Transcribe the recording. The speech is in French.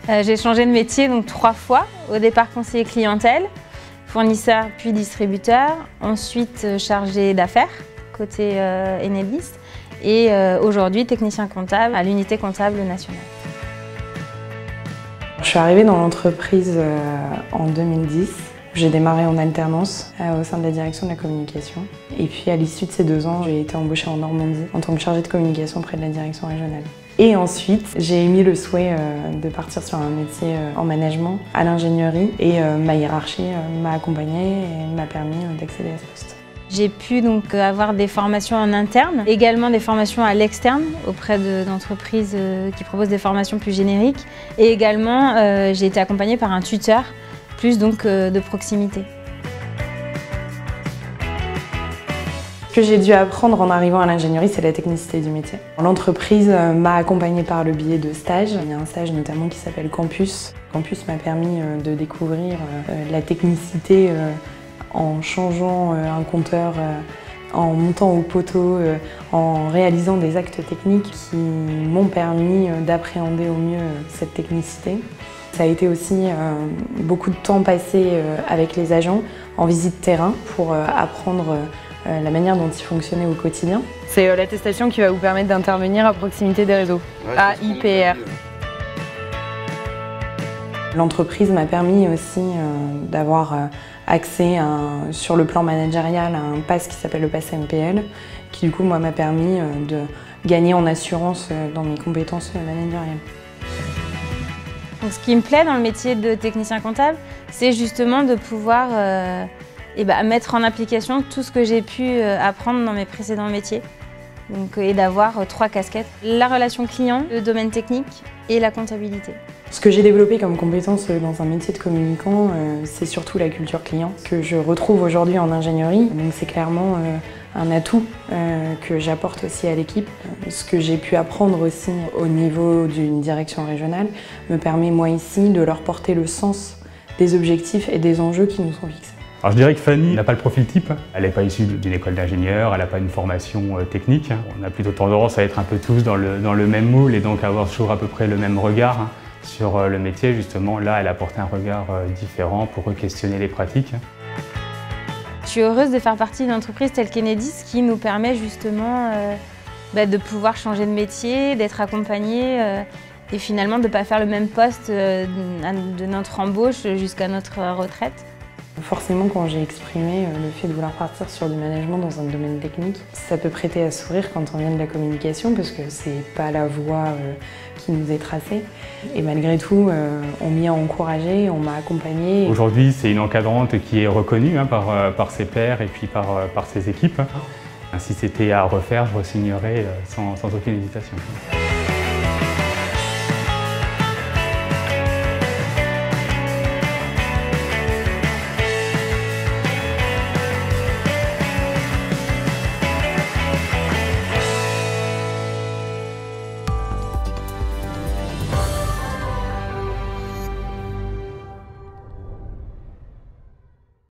J'ai changé de métier donc 3 fois. Au départ conseiller clientèle, fournisseur puis distributeur, ensuite chargé d'affaires côté Enedis et aujourd'hui technicien comptable à l'unité comptable nationale. Je suis arrivée dans l'entreprise en 2010. J'ai démarré en alternance au sein de la direction de la communication. Et puis à l'issue de ces 2 ans, j'ai été embauchée en Normandie en tant que chargée de communication près de la direction régionale. Et ensuite, j'ai émis le souhait de partir sur un métier en management, à l'ingénierie. Et ma hiérarchie m'a accompagnée et m'a permis d'accéder à ce poste. J'ai pu donc avoir des formations en interne, également des formations à l'externe auprès d'entreprises qui proposent des formations plus génériques. Et également, j'ai été accompagnée par un tuteur, plus donc de proximité. Ce que j'ai dû apprendre en arrivant à l'ingénierie, c'est la technicité du métier. L'entreprise m'a accompagnée par le biais de stages. Il y a un stage notamment qui s'appelle Campus. Campus m'a permis de découvrir la technicité en changeant un compteur, en montant au poteau, en réalisant des actes techniques qui m'ont permis d'appréhender au mieux cette technicité. Ça a été aussi beaucoup de temps passé avec les agents en visite terrain pour apprendre la manière dont ils fonctionnaient au quotidien. C'est l'attestation qui va vous permettre d'intervenir à proximité des réseaux, AIPR. L'entreprise m'a permis aussi d'avoir accès sur le plan managérial à un pass qui s'appelle le pass MPL, qui du coup m'a permis de gagner en assurance dans mes compétences managériales. Donc, ce qui me plaît dans le métier de technicien comptable, c'est justement de pouvoir mettre en application tout ce que j'ai pu apprendre dans mes précédents métiers. Donc, et d'avoir 3 casquettes, la relation client, le domaine technique et la comptabilité. Ce que j'ai développé comme compétence dans un métier de communicant, c'est surtout la culture client que je retrouve aujourd'hui en ingénierie. Donc c'est clairement un atout que j'apporte aussi à l'équipe. Ce que j'ai pu apprendre aussi au niveau d'une direction régionale me permet moi ici de leur porter le sens des objectifs et des enjeux qui nous sont fixés. Alors je dirais que Fanny n'a pas le profil type, elle n'est pas issue d'une école d'ingénieur, elle n'a pas une formation technique. On a plutôt tendance à être un peu tous dans le même moule et donc avoir toujours à peu près le même regard sur le métier. Justement, là, elle a apporté un regard différent pour questionner les pratiques. Je suis heureuse de faire partie d'une entreprise telle qu'Enedis qui nous permet justement de pouvoir changer de métier, d'être accompagnée et finalement de ne pas faire le même poste de notre embauche jusqu'à notre retraite. Forcément, quand j'ai exprimé le fait de vouloir partir sur du management dans un domaine technique, ça peut prêter à sourire quand on vient de la communication parce que c'est pas la voie qui nous est tracée. Et malgré tout, on m'y a encouragé, on m'a accompagnée. Aujourd'hui, c'est une encadrante qui est reconnue par ses pairs et puis par ses équipes. Si c'était à refaire, je re-signerais sans aucune hésitation.